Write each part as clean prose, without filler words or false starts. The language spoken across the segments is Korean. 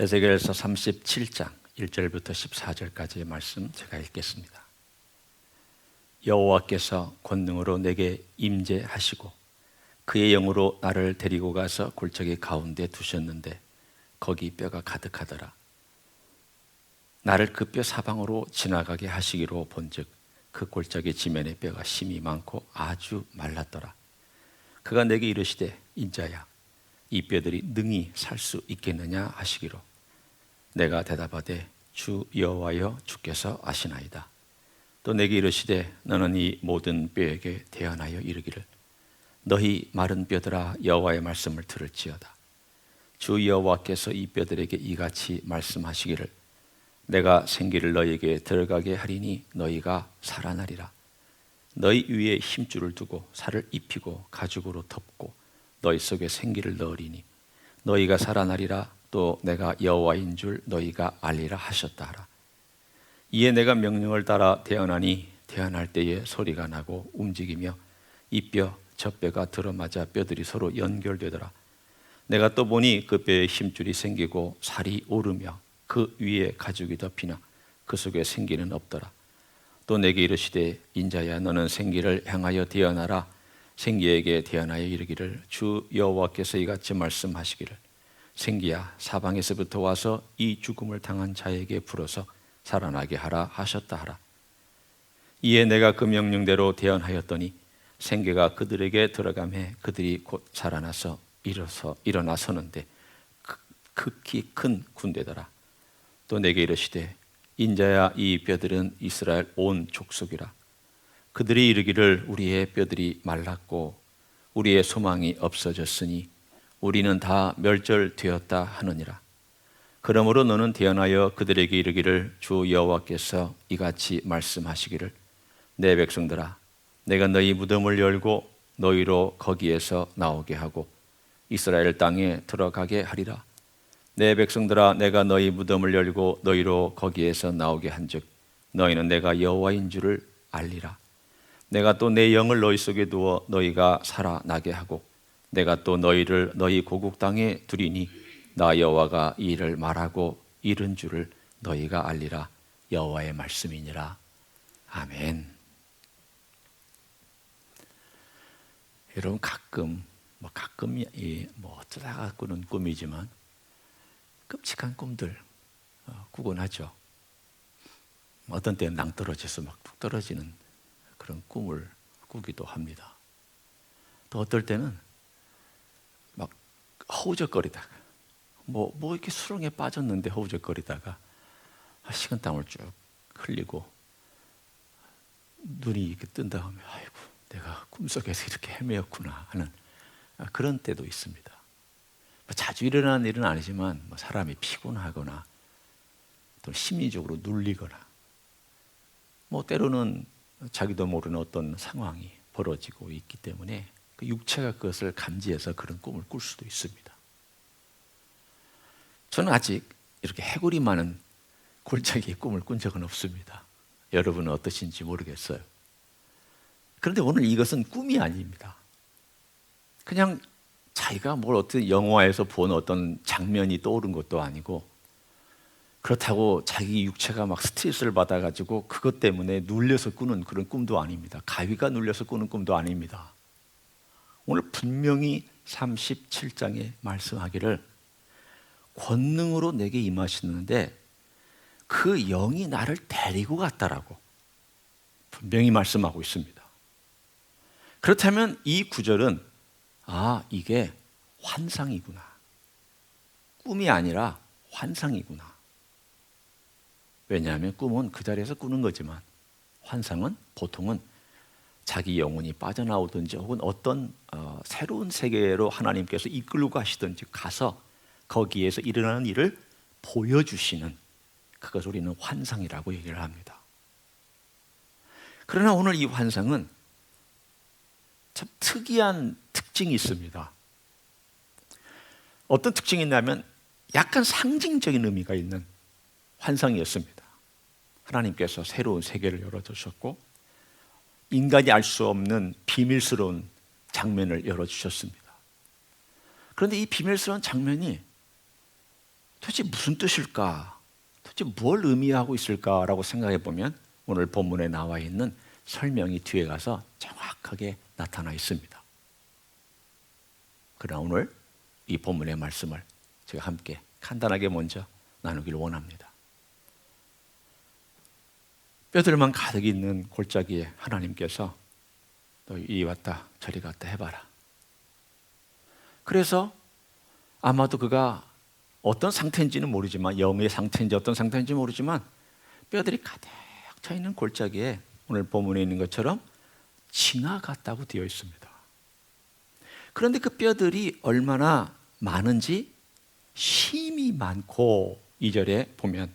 에스겔서 37장 1절부터 14절까지의 말씀 제가 읽겠습니다. 여호와께서 권능으로 내게 임재하시고 그의 영으로 나를 데리고 가서 골짜기 가운데 두셨는데 거기 뼈가 가득하더라. 나를 그 뼈 사방으로 지나가게 하시기로 본즉 그 골짜기 지면에 뼈가 심이 많고 아주 말랐더라. 그가 내게 이르시되 인자야 이 뼈들이 능히 살 수 있겠느냐 하시기로 내가 대답하되 주 여호와여 주께서 아시나이다. 또 내게 이르시되 너는 이 모든 뼈에게 대언하여 이르기를 너희 마른 뼈들아 여호와의 말씀을 들을지어다. 주 여호와께서 이 뼈들에게 이같이 말씀하시기를 내가 생기를 너희에게 들어가게 하리니 너희가 살아나리라. 너희 위에 힘줄을 두고 살을 입히고 가죽으로 덮고 너희 속에 생기를 넣으리니 너희가 살아나리라. 또 내가 여호와인 줄 너희가 알리라 하셨다 하라. 이에 내가 명령을 따라 대언하니 대언할 때에 소리가 나고 움직이며 이 뼈 저 뼈가 들어맞아 뼈들이 서로 연결되더라. 내가 또 보니 그 뼈에 힘줄이 생기고 살이 오르며 그 위에 가죽이 덮이나 그 속에 생기는 없더라. 또 내게 이르시되 인자야 너는 생기를 향하여 대언하라. 생기에게 대언하여 이르기를 주 여호와께서 이같이 말씀하시기를 생기야 사방에서부터 와서 이 죽음을 당한 자에게 불어서 살아나게 하라 하셨다 하라. 이에 내가 그 명령대로 대언하였더니 생기가 그들에게 들어가매 그들이 곧 살아나서 일어나 서는데 극히 큰 군대더라. 또 내게 이르시되 인자야 이 뼈들은 이스라엘 온 족속이라. 그들이 이르기를 우리의 뼈들이 말랐고 우리의 소망이 없어졌으니 우리는 다 멸절되었다 하느니라. 그러므로 너는 대언하여 그들에게 이르기를 주 여호와께서 이같이 말씀하시기를 내 백성들아 내가 너희 무덤을 열고 너희로 거기에서 나오게 하고 이스라엘 땅에 들어가게 하리라. 내 백성들아 내가 너희 무덤을 열고 너희로 거기에서 나오게 한즉 너희는 내가 여호와인 줄을 알리라. 내가 또 내 영을 너희 속에 두어 너희가 살아나게 하고 내가 또 너희를 너희 고국 땅에 두리니 나 여호와가 이 일을 말하고 이른 줄을 너희가 알리라. 여호와의 말씀이니라. 아멘. 여러분 가끔 어쩌다가 꾸는 꿈이지만 끔찍한 꿈들 꾸곤 하죠. 어떤 때는 낭떠러져서 막 툭 떨어지는 그런 꿈을 꾸기도 합니다. 또 어떨 때는 막 허우적거리다가 뭐 이렇게 수렁에 빠졌는데 허우적거리다가 식은땀을 쭉 흘리고 눈이 이렇게 뜬 다음에 아이고 내가 꿈속에서 이렇게 헤매었구나 하는 그런 때도 있습니다. 자주 일어나는 일은 아니지만 사람이 피곤하거나 또 심리적으로 눌리거나 때로는 자기도 모르는 어떤 상황이 벌어지고 있기 때문에 그 육체가 그것을 감지해서 그런 꿈을 꿀 수도 있습니다. 저는 아직 이렇게 해골이 많은 골짜기의 꿈을 꾼 적은 없습니다. 여러분은 어떠신지 모르겠어요. 그런데 오늘 이것은 꿈이 아닙니다. 그냥 자기가 어떤 영화에서 본 어떤 장면이 떠오른 것도 아니고 그렇다고 자기 육체가 막 스트레스를 받아가지고 그것 때문에 눌려서 꾸는 그런 꿈도 아닙니다. 가위가 눌려서 꾸는 꿈도 아닙니다. 오늘 분명히 37장에 말씀하기를 권능으로 내게 임하시는데 그 영이 나를 데리고 갔다라고 분명히 말씀하고 있습니다. 그렇다면 이 구절은 이게 환상이구나. 꿈이 아니라 환상이구나. 왜냐하면 꿈은 그 자리에서 꾸는 거지만 환상은 보통은 자기 영혼이 빠져나오든지 혹은 어떤 새로운 세계로 하나님께서 이끌고 가시든지 가서 거기에서 일어나는 일을 보여주시는 그것을 우리는 환상이라고 얘기를 합니다. 그러나 오늘 이 환상은 참 특이한 특징이 있습니다. 어떤 특징이 있냐면 약간 상징적인 의미가 있는 환상이었습니다. 하나님께서 새로운 세계를 열어주셨고 인간이 알 수 없는 비밀스러운 장면을 열어주셨습니다. 그런데 이 비밀스러운 장면이 도대체 무슨 뜻일까? 도대체 뭘 의미하고 있을까라고 생각해 보면 오늘 본문에 나와 있는 설명이 뒤에 가서 정확하게 나타나 있습니다. 그러나 오늘 이 본문의 말씀을 제가 함께 간단하게 먼저 나누길 원합니다. 뼈들만 가득 있는 골짜기에 하나님께서 너 이리 왔다 저리 갔다 해봐라. 그래서 아마도 그가 어떤 상태인지는 모르지만, 영의 상태인지 어떤 상태인지 모르지만 뼈들이 가득 차 있는 골짜기에 오늘 본문에 있는 것처럼 지나갔다고 되어 있습니다. 그런데 그 뼈들이 얼마나 많은지 힘이 많고 2절에 보면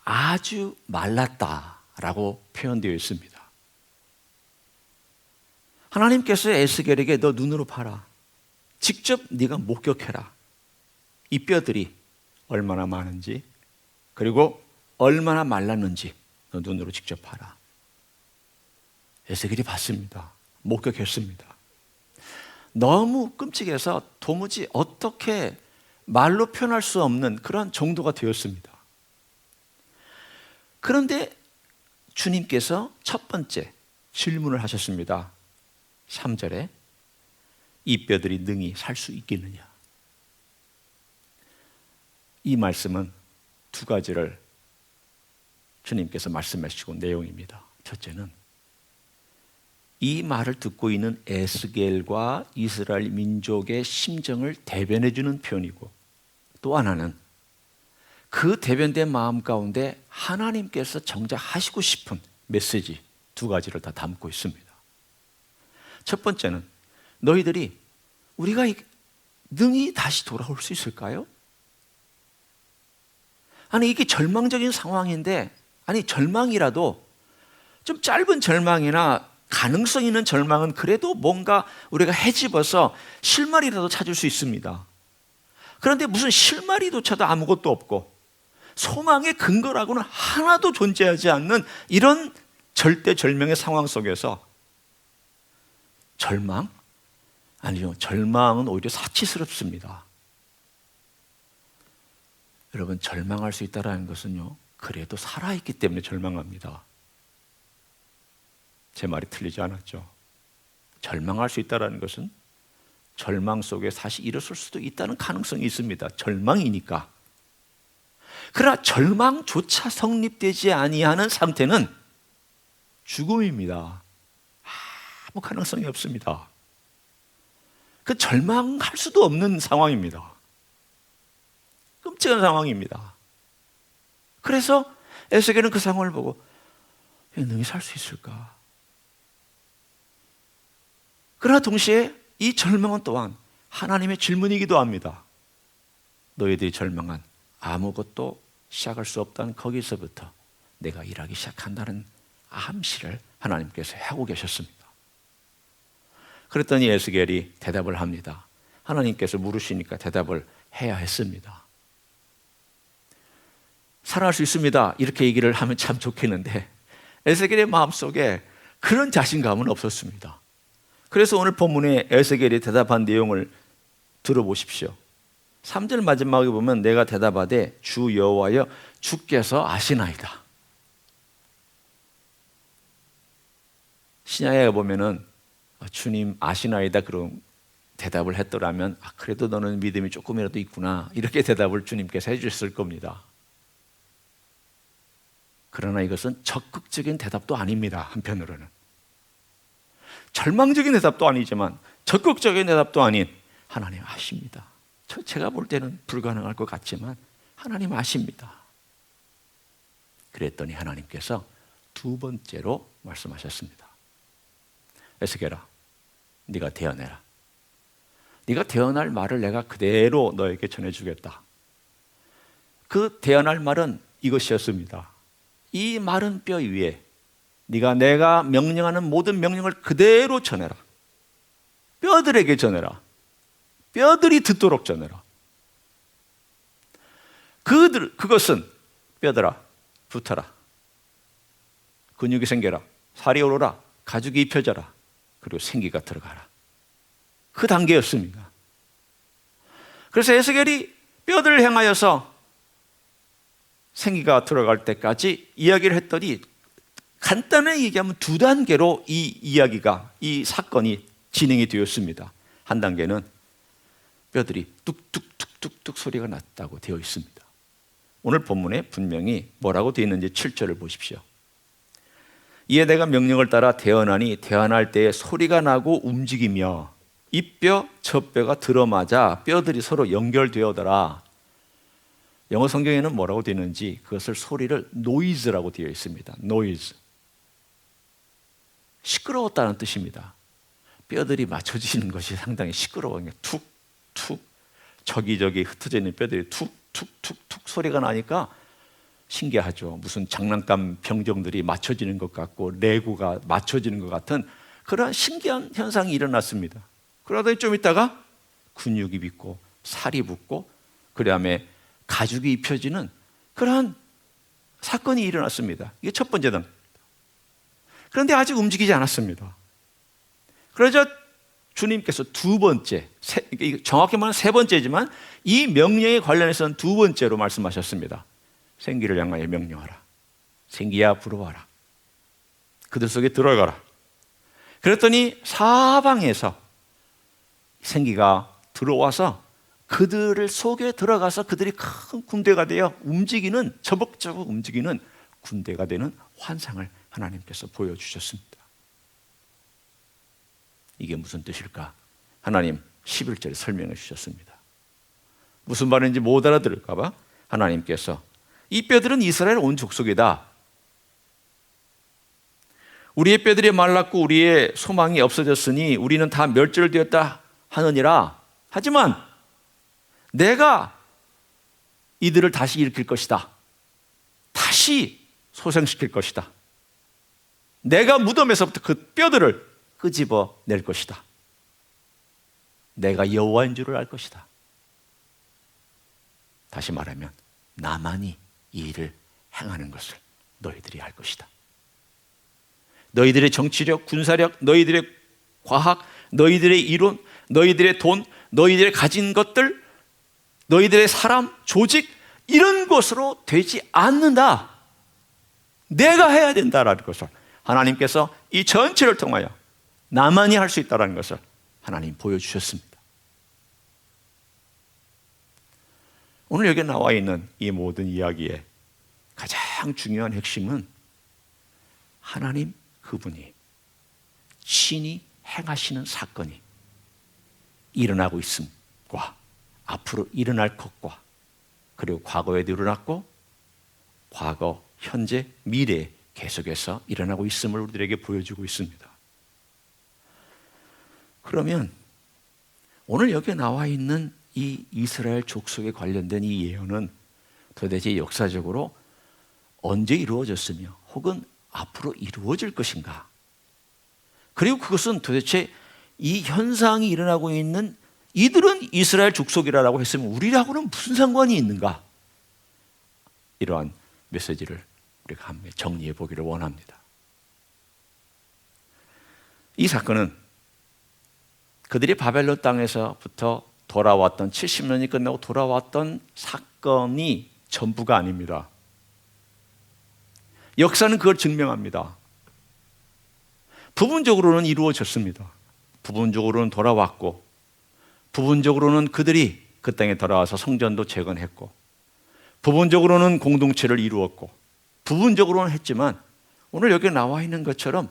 아주 말랐다라고 표현되어 있습니다. 하나님께서 에스겔에게 너 눈으로 봐라. 직접 네가 목격해라. 이 뼈들이 얼마나 많은지, 그리고 얼마나 말랐는지 너 눈으로 직접 봐라. 에스겔이 봤습니다. 목격했습니다. 너무 끔찍해서 도무지 어떻게 말로 표현할 수 없는 그런 정도가 되었습니다. 그런데 주님께서 첫 번째 질문을 하셨습니다. 3절에 이 뼈들이 능히 살 수 있겠느냐. 이 말씀은 두 가지를 주님께서 말씀하시고 내용입니다. 첫째는 이 말을 듣고 있는 에스겔과 이스라엘 민족의 심정을 대변해 주는 표현이고, 또 하나는 그 대변된 마음 가운데 하나님께서 정작 하시고 싶은 메시지 두 가지를 다 담고 있습니다. 첫 번째는 너희들이 우리가 능히 다시 돌아올 수 있을까요? 아니 이게 절망적인 상황인데, 아니 절망이라도 좀 짧은 절망이나 가능성 있는 절망은 그래도 뭔가 우리가 헤집어서 실마리라도 찾을 수 있습니다. 그런데 무슨 실마리조차도 아무것도 없고 소망의 근거라고는 하나도 존재하지 않는 이런 절대절명의 상황 속에서 절망? 아니요, 절망은 오히려 사치스럽습니다. 여러분, 절망할 수 있다는 것은요, 그래도 살아있기 때문에 절망합니다. 제 말이 틀리지 않았죠? 절망할 수 있다는 것은 절망 속에 사실 일어설 수도 있다는 가능성이 있습니다. 절망이니까. 그러나 절망조차 성립되지 아니하는 상태는 죽음입니다. 아무 가능성이 없습니다. 그 절망할 수도 없는 상황입니다. 끔찍한 상황입니다. 그래서 에스겔은 그 상황을 보고 능히 살 수 있을까? 그러나 동시에 이 절망은 또한 하나님의 질문이기도 합니다. 너희들이 절망한 아무것도 시작할 수 없다는 거기서부터 내가 일하기 시작한다는 암시를 하나님께서 하고 계셨습니다. 그랬더니 에스겔이 대답을 합니다. 하나님께서 물으시니까 대답을 해야 했습니다. 살아날 수 있습니다. 이렇게 얘기를 하면 참 좋겠는데 에스겔의 마음속에 그런 자신감은 없었습니다. 그래서 오늘 본문에 에스겔이 대답한 내용을 들어보십시오. 3절 마지막에 보면 내가 대답하되 주 여호와여 주께서 아시나이다. 신약에 보면은 주님 아시나이다 그런 대답을 했더라면 그래도 너는 믿음이 조금이라도 있구나 이렇게 대답을 주님께서 해주셨을 겁니다. 그러나 이것은 적극적인 대답도 아닙니다. 한편으로는 절망적인 대답도 아니지만 적극적인 대답도 아닌 하나님 아십니다. 제가 볼 때는 불가능할 것 같지만 하나님 아십니다. 그랬더니 하나님께서 두 번째로 말씀하셨습니다. 에스겔아, 네가 대언해라. 네가 대언할 말을 내가 그대로 너에게 전해주겠다. 그 대언할 말은 이것이었습니다. 이 마른 뼈 위에 내가 명령하는 모든 명령을 그대로 전해라. 뼈들에게 전해라. 뼈들이 듣도록 전해라. 그것은 뼈들아 붙어라. 근육이 생겨라. 살이 오르라. 가죽이 입혀져라. 그리고 생기가 들어가라. 그 단계였습니다. 그래서 에스겔이 뼈들을 향하여서 생기가 들어갈 때까지 이야기를 했더니 간단하게 얘기하면 두 단계로 이 사건이 진행이 되었습니다. 한 단계는 뼈들이 뚝뚝뚝뚝뚝 소리가 났다고 되어 있습니다. 오늘 본문에 분명히 뭐라고 되어 있는지 7절을 보십시오. 이에 내가 명령을 따라 태어나니 태어날 때에 소리가 나고 움직이며 이 뼈 저 뼈가 들어맞아 뼈들이 서로 연결되어더라. 영어 성경에는 뭐라고 되어 있는지 그것을 소리를 noise라고 되어 있습니다. noise. 시끄러웠다는 뜻입니다. 뼈들이 맞춰지는 것이 상당히 시끄러워요. 툭툭 저기저기 흩어져 있는 뼈들이 툭툭툭툭 소리가 나니까 신기하죠. 무슨 장난감 병정들이 맞춰지는 것 같고 레고가 맞춰지는 것 같은 그런 신기한 현상이 일어났습니다. 그러더니 좀 있다가 근육이 붙고 살이 붙고 그 다음에 가죽이 입혀지는 그러한 사건이 일어났습니다. 이게 첫 번째 단계입니다. 그런데 아직 움직이지 않았습니다. 그러자 주님께서 두 번째, 정확히 말하면 세 번째지만 이 명령에 관련해서는 두 번째로 말씀하셨습니다. 생기를 향하여 명령하라. 생기야 불어와라. 그들 속에 들어가라. 그랬더니 사방에서 생기가 들어와서 그들을 속에 들어가서 그들이 큰 군대가 되어 움직이는, 저벅저벅 움직이는 군대가 되는 환상을 하나님께서 보여주셨습니다. 이게 무슨 뜻일까? 하나님 11절에 설명해 주셨습니다. 무슨 말인지 못 알아들을까 봐 하나님께서 이 뼈들은 이스라엘 온 족속이다. 우리의 뼈들이 말랐고 우리의 소망이 없어졌으니 우리는 다 멸절되었다 하느니라. 하지만 내가 이들을 다시 일으킬 것이다. 다시 소생시킬 것이다. 내가 무덤에서부터 그 뼈들을 끄집어 낼 것이다. 내가 여호와인 줄을 알 것이다. 다시 말하면 나만이 이 일을 행하는 것을 너희들이 알 것이다. 너희들의 정치력, 군사력, 너희들의 과학, 너희들의 이론, 너희들의 돈, 너희들의 가진 것들, 너희들의 사람, 조직 이런 것으로 되지 않는다. 내가 해야 된다라는 것을 하나님께서 이 전체를 통하여 나만이 할 수 있다는 것을 하나님 보여주셨습니다. 오늘 여기 나와 있는 이 모든 이야기의 가장 중요한 핵심은 하나님 그분이 친히 행하시는 사건이 일어나고 있음과 앞으로 일어날 것과 그리고 과거에도 일어났고 과거, 현재, 미래에 계속해서 일어나고 있음을 우리들에게 보여주고 있습니다. 그러면 오늘 여기 나와 있는 이 이스라엘 족속에 관련된 이 예언은 도대체 역사적으로 언제 이루어졌으며 혹은 앞으로 이루어질 것인가? 그리고 그것은 도대체 이 현상이 일어나고 있는 이들은 이스라엘 족속이라고 했으면 우리하고는 무슨 상관이 있는가? 이러한 메시지를 우리가 함께 정리해 보기를 원합니다. 이 사건은 그들이 바벨론 땅에서부터 돌아왔던 70년이 끝나고 돌아왔던 사건이 전부가 아닙니다. 역사는 그걸 증명합니다. 부분적으로는 이루어졌습니다. 부분적으로는 돌아왔고 부분적으로는 그들이 그 땅에 돌아와서 성전도 재건했고 부분적으로는 공동체를 이루었고 부분적으로는 했지만 오늘 여기 나와 있는 것처럼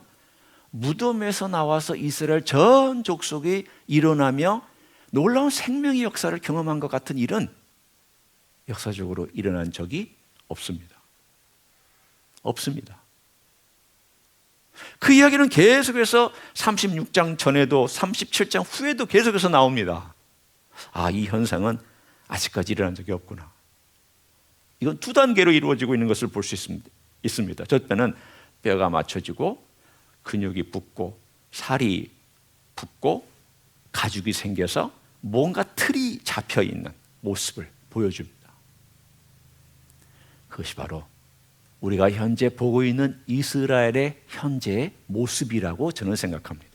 무덤에서 나와서 이스라엘 전 족속이 일어나며 놀라운 생명의 역사를 경험한 것 같은 일은 역사적으로 일어난 적이 없습니다. 없습니다. 그 이야기는 계속해서 36장 전에도 37장 후에도 계속해서 나옵니다. 아, 이 현상은 아직까지 일어난 적이 없구나. 이건 두 단계로 이루어지고 있는 것을 볼 수 있습니다. 첫 때는 뼈가 맞춰지고 근육이 붙고 살이 붙고 가죽이 생겨서 뭔가 틀이 잡혀 있는 모습을 보여줍니다. 그것이 바로 우리가 현재 보고 있는 이스라엘의 현재의 모습이라고 저는 생각합니다.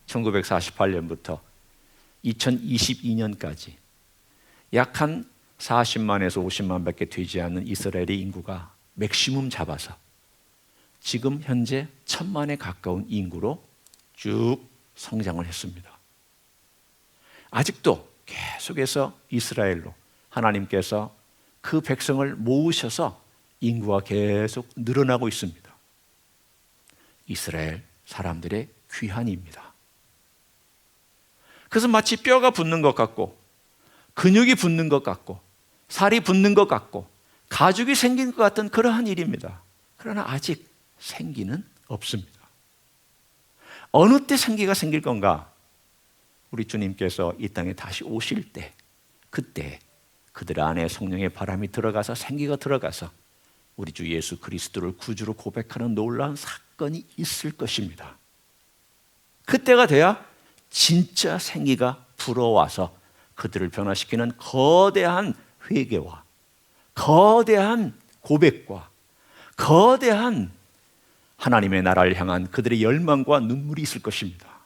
1948년부터 2022년까지 약 한 40만에서 50만밖에 되지 않는 이스라엘의 인구가 맥시멈 잡아서 지금 현재 1000만에 가까운 인구로 쭉 성장을 했습니다. 아직도 계속해서 이스라엘로 하나님께서 그 백성을 모으셔서 인구가 계속 늘어나고 있습니다. 이스라엘 사람들의 귀환입니다. 그래서 마치 뼈가 붙는 것 같고 근육이 붙는 것 같고 살이 붙는 것 같고 가죽이 생긴 것 같은 그러한 일입니다. 그러나 아직 생기는 없습니다. 어느 때 생기가 생길 건가? 우리 주님께서 이 땅에 다시 오실 때, 그때 그들 안에 성령의 바람이 들어가서 생기가 들어가서 우리 주 예수 그리스도를 구주로 고백하는 놀라운 사건이 있을 것입니다. 그때가 돼야 진짜 생기가 불어와서 그들을 변화시키는 거대한 회개와 거대한 고백과 거대한 하나님의 나라를 향한 그들의 열망과 눈물이 있을 것입니다.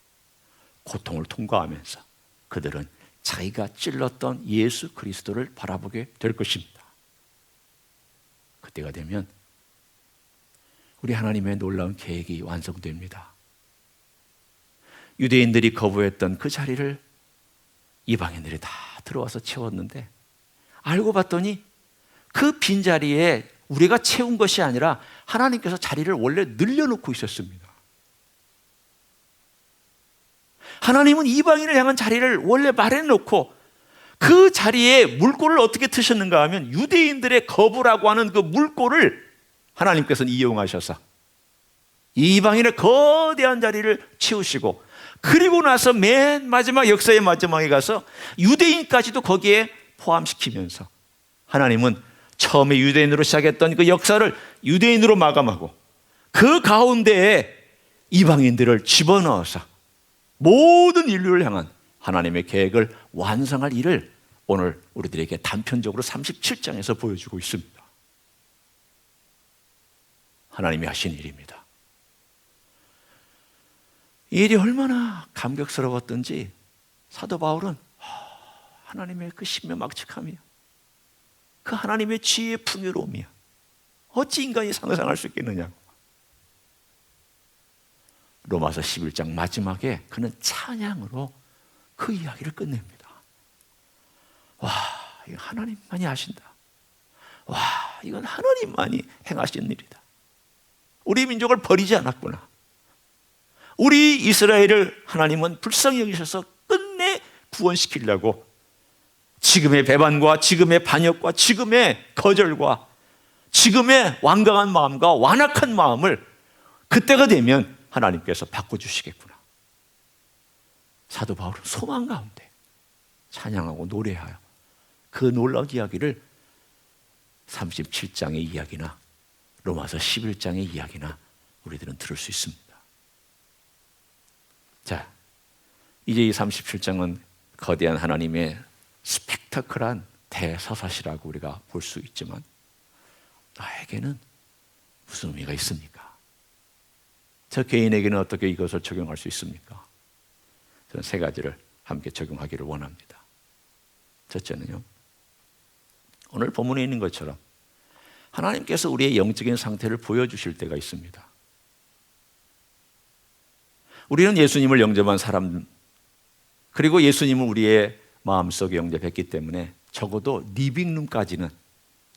고통을 통과하면서 그들은 자기가 찔렀던 예수 그리스도를 바라보게 될 것입니다. 그때가 되면 우리 하나님의 놀라운 계획이 완성됩니다. 유대인들이 거부했던 그 자리를 이방인들이 다 들어와서 채웠는데 알고 봤더니 그 빈자리에 우리가 채운 것이 아니라 하나님께서 자리를 원래 늘려놓고 있었습니다. 하나님은 이방인을 향한 자리를 원래 마련해놓고 그 자리에 물꼬를 어떻게 트셨는가 하면 유대인들의 거부라고 하는 그 물꼬를 하나님께서는 이용하셔서 이방인의 거대한 자리를 채우시고 그리고 나서 맨 마지막 역사의 마지막에 가서 유대인까지도 거기에 포함시키면서 하나님은 처음에 유대인으로 시작했던 그 역사를 유대인으로 마감하고 그 가운데에 이방인들을 집어넣어서 모든 인류를 향한 하나님의 계획을 완성할 일을 오늘 우리들에게 단편적으로 37장에서 보여주고 있습니다. 하나님이 하신 일입니다. 이 일이 얼마나 감격스러웠던지 사도 바울은 하나님의 그 신묘막측함이요, 그 하나님의 지혜의 풍요로움이요, 어찌 인간이 상상할 수 있겠느냐고. 로마서 11장 마지막에 그는 찬양으로 그 이야기를 끝냅니다. 와, 이거 하나님만이 하신다. 와, 이건 하나님만이 행하신 일이다. 우리 민족을 버리지 않았구나. 우리 이스라엘을 하나님은 불쌍히 여기셔서 끝내 구원시키려고 지금의 배반과 지금의 반역과 지금의 거절과 지금의 완강한 마음과 완악한 마음을 그때가 되면 하나님께서 바꿔주시겠구나. 사도 바울은 소망 가운데 찬양하고 노래하여 그 놀라운 이야기를 37장의 이야기나 로마서 11장의 이야기나 우리들은 들을 수 있습니다. 자, 이제 이 37장은 거대한 하나님의 스펙타클한 대서사시라고 우리가 볼 수 있지만 나에게는 무슨 의미가 있습니까? 저 개인에게는 어떻게 이것을 적용할 수 있습니까? 저는 세 가지를 함께 적용하기를 원합니다. 첫째는요, 오늘 본문에 있는 것처럼 하나님께서 우리의 영적인 상태를 보여주실 때가 있습니다. 우리는 예수님을 영접한 사람, 그리고 예수님을 우리의 마음속에 영접했기 때문에 적어도 리빙룸까지는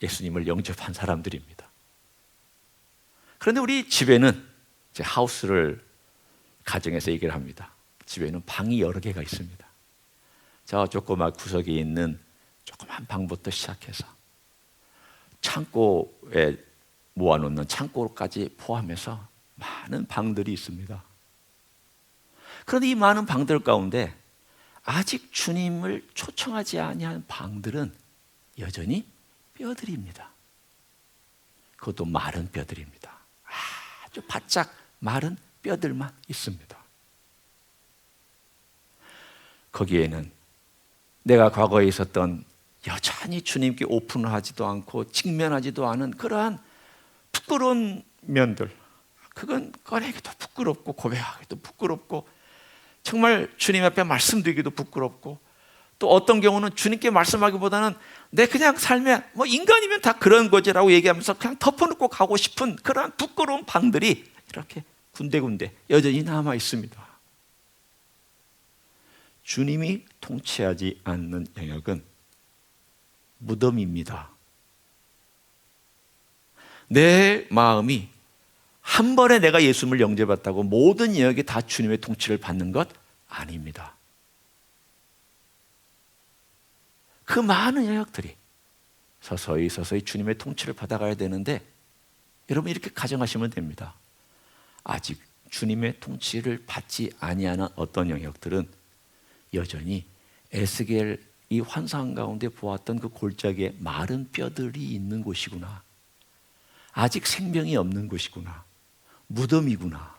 예수님을 영접한 사람들입니다. 그런데 우리 집에는 이제 하우스를 가정에서 얘기를 합니다. 집에는 방이 여러 개가 있습니다. 저 조그만 구석에 있는 조그만 방부터 시작해서 창고에 모아놓는 창고까지 포함해서 많은 방들이 있습니다. 그런데 이 많은 방들 가운데 아직 주님을 초청하지 아니한 방들은 여전히 뼈들입니다. 그것도 마른 뼈들입니다. 아주 바짝 마른 뼈들만 있습니다. 거기에는 내가 과거에 있었던 여전히 주님께 오픈하지도 않고 직면하지도 않은 그러한 부끄러운 면들, 그건 꺼내기도 부끄럽고 고백하기도 부끄럽고 정말 주님 앞에 말씀드리기도 부끄럽고 또 어떤 경우는 주님께 말씀하기보다는 내 그냥 삶에 뭐 인간이면 다 그런 거지라고 얘기하면서 그냥 덮어놓고 가고 싶은 그런 부끄러운 방들이 이렇게 군데군데 여전히 남아 있습니다. 주님이 통치하지 않는 영역은 무덤입니다. 내 마음이 한 번에 내가 예수님을 영접했다고 모든 영역이 다 주님의 통치를 받는 것 아닙니다. 그 많은 영역들이 서서히 주님의 통치를 받아가야 되는데, 여러분 이렇게 가정하시면 됩니다. 아직 주님의 통치를 받지 아니하는 어떤 영역들은 여전히 에스겔 이 환상 가운데 보았던 그 골짜기에 마른 뼈들이 있는 곳이구나. 아직 생명이 없는 곳이구나. 무덤이구나.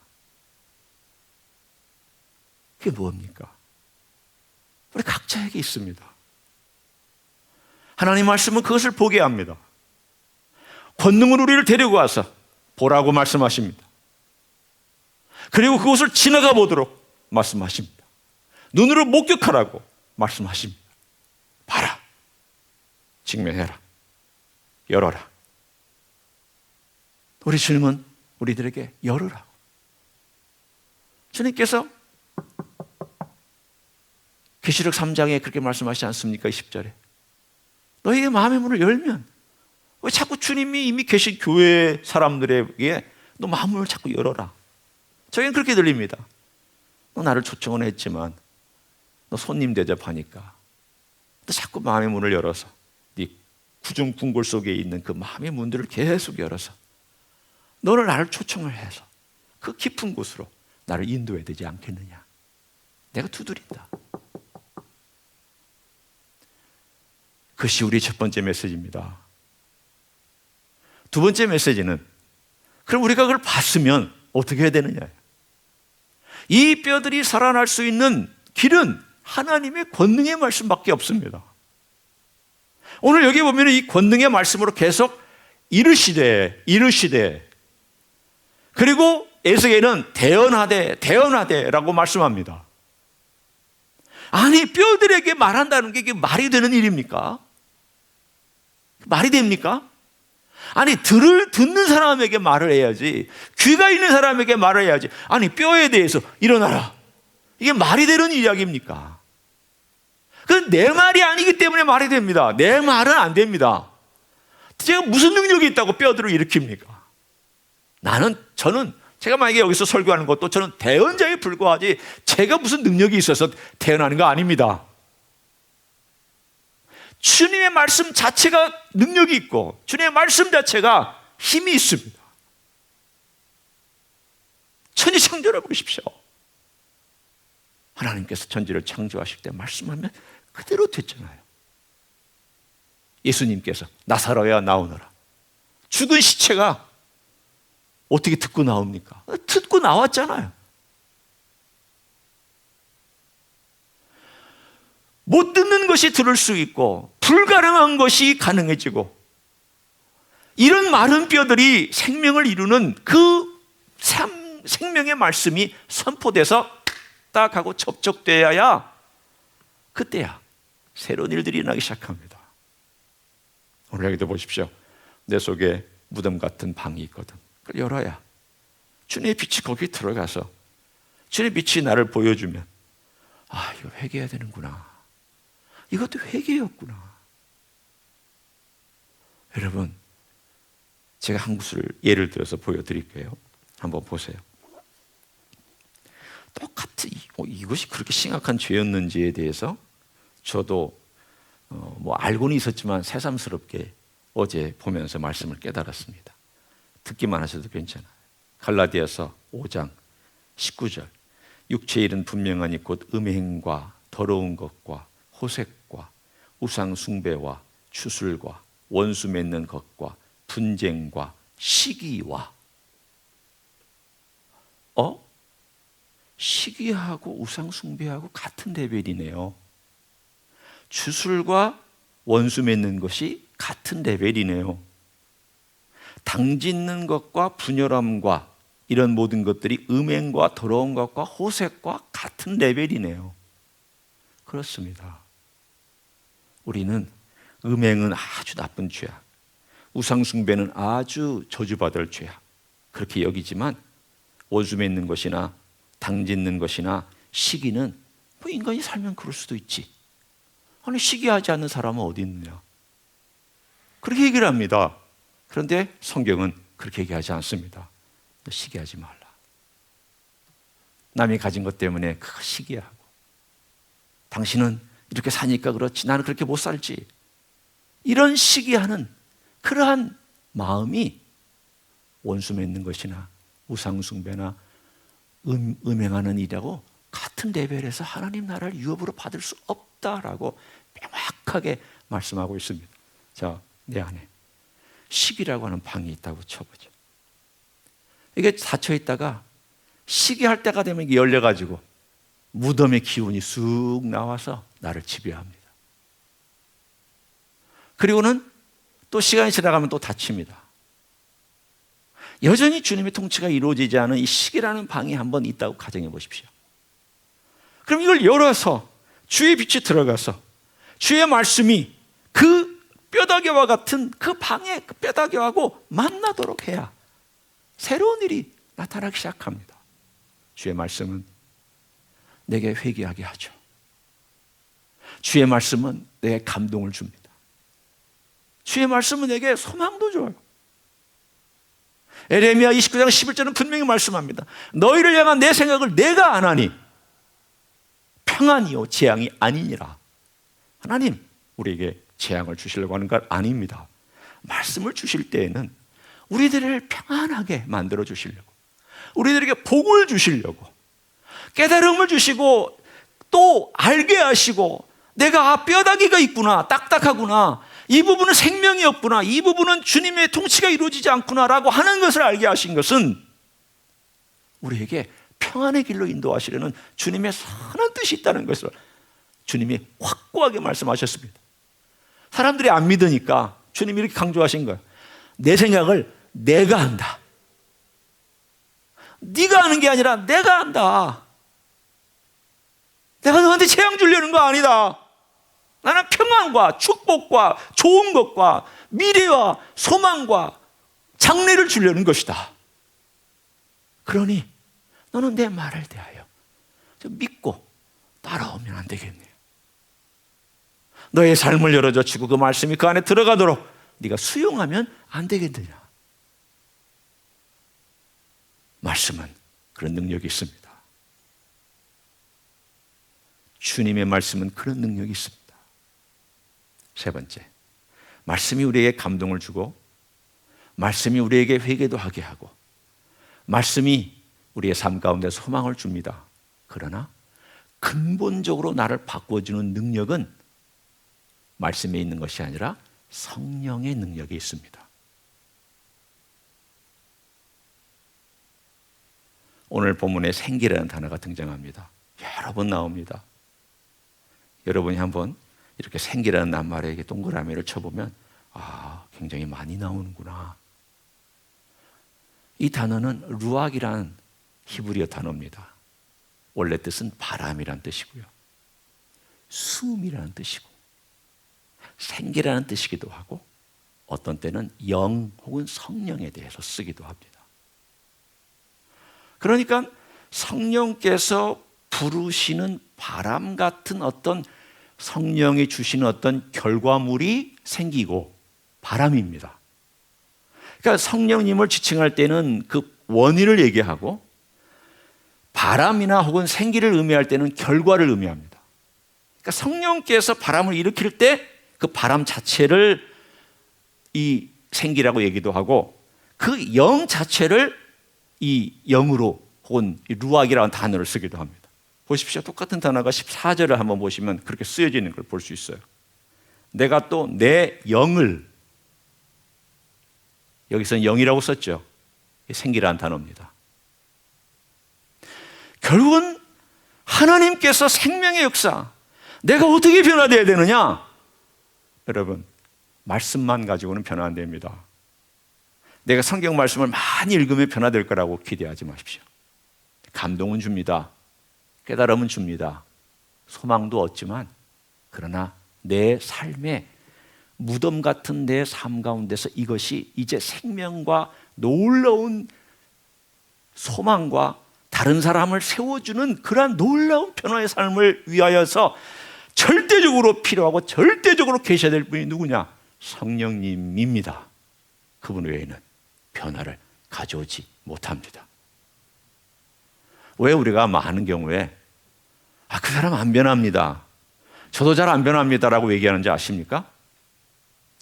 그게 뭡니까? 우리 각자에게 있습니다. 하나님 말씀은 그것을 보게 합니다. 권능으로 우리를 데리고 와서 보라고 말씀하십니다. 그리고 그것을 지나가 보도록 말씀하십니다. 눈으로 목격하라고 말씀하십니다. 봐라, 직면해라, 열어라. 우리 주님은 우리들에게 열으라고. 주님께서 계시록 3장에 그렇게 말씀하시지 않습니까? 10절에 너희의 마음의 문을 열면, 왜 자꾸 주님이 이미 계신 교회 사람들에게 너 마음을 자꾸 열어라. 저희는 그렇게 들립니다. 너 나를 초청은 했지만 너 손님 대접하니까 너 자꾸 마음의 문을 열어서 네 구중 궁궐 속에 있는 그 마음의 문들을 계속 열어서 너를 나를 초청을 해서 그 깊은 곳으로 나를 인도해야 되지 않겠느냐. 내가 두드린다. 그것이 우리 첫 번째 메시지입니다. 두 번째 메시지는, 그럼 우리가 그걸 봤으면 어떻게 해야 되느냐. 이 뼈들이 살아날 수 있는 길은 하나님의 권능의 말씀밖에 없습니다. 오늘 여기 보면 이 권능의 말씀으로 계속 이르시되 그리고 에스겔은 대언하되라고 말씀합니다. 아니, 뼈들에게 말한다는 게 이게 말이 되는 일입니까? 말이 됩니까? 아니, 듣는 사람에게 말을 해야지, 귀가 있는 사람에게 말을 해야지. 아니, 뼈에 대해서 일어나라, 이게 말이 되는 이야기입니까? 그건 내 말이 아니기 때문에 말이 됩니다. 내 말은 안 됩니다. 제가 무슨 능력이 있다고 뼈들을 일으킵니까? 저는 제가 만약에 여기서 설교하는 것도 저는 대언자에 불과하지 제가 무슨 능력이 있어서 대언하는 거 아닙니다. 주님의 말씀 자체가 능력이 있고 주님의 말씀 자체가 힘이 있습니다. 천지창조를 보십시오. 하나님께서 천지를 창조하실 때 말씀하면 그대로 됐잖아요. 예수님께서 나사로야 나오너라. 죽은 시체가 어떻게 듣고 나옵니까? 듣고 나왔잖아요. 못 듣는 것이 들을 수 있고 불가능한 것이 가능해지고, 이런 마른 뼈들이 생명을 이루는 그 생명의 말씀이 선포돼서 딱 하고 접촉되어야 그때야 새로운 일들이 일어나기 시작합니다. 오늘 여기도 보십시오. 내 속에 무덤 같은 방이 있거든. 그걸 열어야 주님의 빛이 거기 들어가서 주님의 빛이 나를 보여주면, 아, 이거 회개해야 되는구나. 이것도 회개였구나. 여러분, 제가 한 곳을 예를 들어서 보여드릴게요. 한번 보세요. 똑같이 이것이 그렇게 심각한 죄였는지에 대해서 저도 알고는 있었지만 새삼스럽게 어제 보면서 말씀을 깨달았습니다. 듣기만 하셔도 괜찮아요. 갈라디아서 5장 19절. 육체의 일은 분명하니 곧 음행과 더러운 것과 호색과 우상 숭배와 추술과 원수 맺는 것과 분쟁과 시기와. 시기하고 우상 숭배하고 같은 레벨이네요. 추술과 원수 맺는 것이 같은 레벨이네요. 당짓는 것과 분열함과 이런 모든 것들이 음행과 더러운 것과 호색과 같은 레벨이네요. 그렇습니다. 우리는 음행은 아주 나쁜 죄악, 우상숭배는 아주 저주받을 죄악 그렇게 여기지만 원수 맺는 것이나 당짓는 것이나 시기는 뭐 인간이 살면 그럴 수도 있지. 아니 시기하지 않는 사람은 어디 있느냐. 그렇게 얘기를 합니다. 그런데 성경은 그렇게 얘기하지 않습니다. 너 시기하지 말라. 남이 가진 것 때문에 그거 시기하고 당신은 이렇게 사니까 그렇지 나는 그렇게 못 살지. 이런 시기하는 그러한 마음이 원수 맺는 것이나 우상숭배나 음행하는 일이라고 같은 레벨에서 하나님 나라를 유업으로 받을 수 없다라고 명확하게 말씀하고 있습니다. 자, 내 안에 시기라고 하는 방이 있다고 쳐보죠. 이게 닫혀 있다가 시기할 때가 되면 이게 열려가지고 무덤의 기운이 쑥 나와서 나를 지배합니다. 그리고는 또 시간이 지나가면 또 닫힙니다. 여전히 주님의 통치가 이루어지지 않은 이 시기라는 방이 한번 있다고 가정해 보십시오. 그럼 이걸 열어서 주의 빛이 들어가서 주의 말씀이 그 뼈다귀와 같은 그 방에 그 뼈다귀하고 만나도록 해야 새로운 일이 나타나기 시작합니다. 주의 말씀은 내게 회개하게 하죠. 주의 말씀은 내게 감동을 줍니다. 주의 말씀은 내게 소망도 줘요. 에레미야 29장 11절은 분명히 말씀합니다. 너희를 향한 내 생각을 내가 안 하니 평안이요 재앙이 아니니라. 하나님 우리에게 재앙을 주시려고 하는 건 아닙니다. 말씀을 주실 때에는 우리들을 평안하게 만들어 주시려고, 우리들에게 복을 주시려고, 깨달음을 주시고 또 알게 하시고 내가 뼈다귀가 있구나, 딱딱하구나, 이 부분은 생명이 없구나, 이 부분은 주님의 통치가 이루어지지 않구나라고 하는 것을 알게 하신 것은 우리에게 평안의 길로 인도하시려는 주님의 선한 뜻이 있다는 것을 주님이 확고하게 말씀하셨습니다. 사람들이 안 믿으니까 주님이 이렇게 강조하신 거예요. 내 생각을 내가 한다. 네가 하는 게 아니라 내가 한다. 내가 너한테 재앙 주려는 거 아니다. 나는 평안과 축복과 좋은 것과 미래와 소망과 장래를 주려는 것이다. 그러니 너는 내 말을 대하여 좀 믿고 따라오면 안 되겠네요. 너의 삶을 열어젖히고 그 말씀이 그 안에 들어가도록 네가 수용하면 안 되겠느냐. 말씀은 그런 능력이 있습니다. 주님의 말씀은 그런 능력이 있습니다. 세 번째, 말씀이 우리에게 감동을 주고 말씀이 우리에게 회개도 하게 하고 말씀이 우리의 삶 가운데 소망을 줍니다. 그러나 근본적으로 나를 바꿔주는 능력은 말씀에 있는 것이 아니라 성령의 능력이 있습니다. 오늘 본문에 생기라는 단어가 등장합니다. 여러 번 나옵니다. 여러분이 한번 이렇게 생기라는 낱말에 이렇게 동그라미를 쳐보면 굉장히 많이 나오는구나. 이 단어는 루악이라는 히브리어 단어입니다. 원래 뜻은 바람이라는 뜻이고요, 숨이라는 뜻이고 생기라는 뜻이기도 하고 어떤 때는 영 혹은 성령에 대해서 쓰기도 합니다. 그러니까 성령께서 부르시는 바람 같은 어떤 성령이 주시는 어떤 결과물이 생기고 바람입니다. 그러니까 성령님을 지칭할 때는 그 원인을 얘기하고 바람이나 혹은 생기를 의미할 때는 결과를 의미합니다. 그러니까 성령께서 바람을 일으킬 때 그 바람 자체를 이 생기라고 얘기도 하고 그 영 자체를 이 영으로 혹은 루악이라는 단어를 쓰기도 합니다. 보십시오. 똑같은 단어가 14절을 한번 보시면 그렇게 쓰여져 있는 걸 볼 수 있어요. 내가 또 내 영을, 여기서는 영이라고 썼죠. 생기라는 단어입니다. 결국은 하나님께서 생명의 역사, 내가 어떻게 변화되어야 되느냐? 여러분, 말씀만 가지고는 변화 안 됩니다. 내가 성경 말씀을 많이 읽으면 변화될 거라고 기대하지 마십시오. 감동은 줍니다. 깨달음은 줍니다. 소망도 얻지만 그러나 내 삶에 무덤 같은 내 삶 가운데서 이것이 이제 생명과 놀라운 소망과 다른 사람을 세워주는 그러한 놀라운 변화의 삶을 위하여서 절대적으로 필요하고 절대적으로 계셔야 될 분이 누구냐? 성령님입니다. 그분 외에는 변화를 가져오지 못합니다. 왜 우리가 많은 경우에 그 사람 안 변합니다, 저도 잘 안 변합니다라고 얘기하는지 아십니까?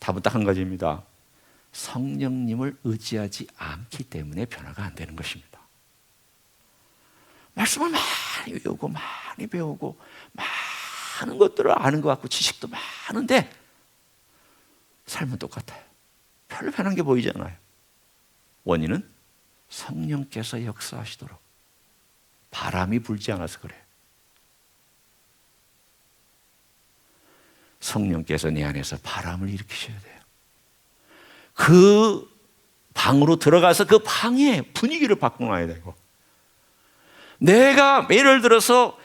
답은 딱 한 가지입니다. 성령님을 의지하지 않기 때문에 변화가 안 되는 것입니다. 말씀을 많이 외우고 많이 배우고 많은 것들을 아는 것 같고 지식도 많은데 삶은 똑같아요. 별로 변한 게 보이지 않아요. 원인은 성령께서 역사하시도록 바람이 불지 않아서 그래요. 성령께서 내 안에서 바람을 일으키셔야 돼요. 그 방으로 들어가서 그 방의 분위기를 바꿔놔야 되고, 내가 예를 들어서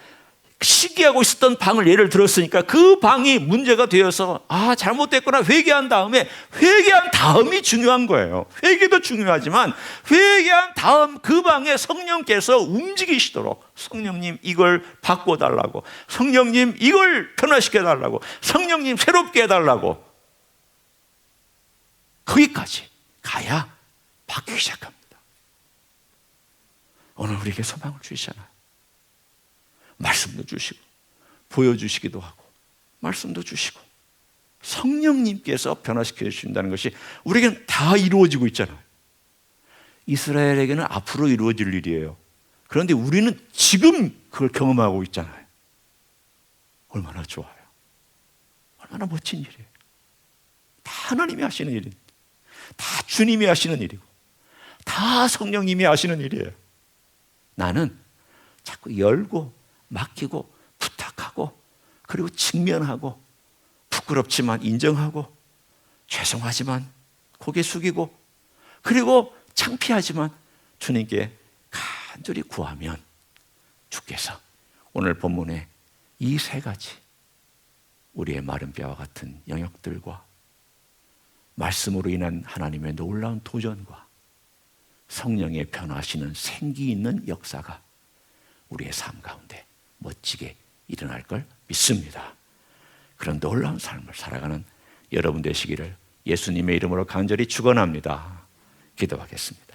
시기하고 있었던 방을 예를 들었으니까 그 방이 문제가 되어서 잘못됐구나 회개한 다음이 중요한 거예요. 회개도 중요하지만 회개한 다음 그 방에 성령께서 움직이시도록, 성령님 이걸 바꿔달라고, 성령님 이걸 변화시켜달라고, 성령님 새롭게 해달라고, 거기까지 가야 바뀌기 시작합니다. 오늘 우리에게 소망을 주시잖아요. 말씀도 주시고 보여주시기도 하고 말씀도 주시고 성령님께서 변화시켜 주신다는 것이 우리에게는 다 이루어지고 있잖아요. 이스라엘에게는 앞으로 이루어질 일이에요. 그런데 우리는 지금 그걸 경험하고 있잖아요. 얼마나 좋아요. 얼마나 멋진 일이에요. 다 하나님이 하시는 일이에요. 다 주님이 하시는 일이고 다 성령님이 하시는 일이에요. 나는 자꾸 열고 맡기고 부탁하고 그리고 직면하고 부끄럽지만 인정하고 죄송하지만 고개 숙이고 그리고 창피하지만 주님께 간절히 구하면 주께서 오늘 본문에 이 세 가지 우리의 마른 뼈와 같은 영역들과 말씀으로 인한 하나님의 놀라운 도전과 성령의 변화하시는 생기 있는 역사가 우리의 삶 가운데 멋지게 일어날 걸 믿습니다. 그런 놀라운 삶을 살아가는 여러분 되시기를 예수님의 이름으로 간절히 축원합니다. 기도하겠습니다.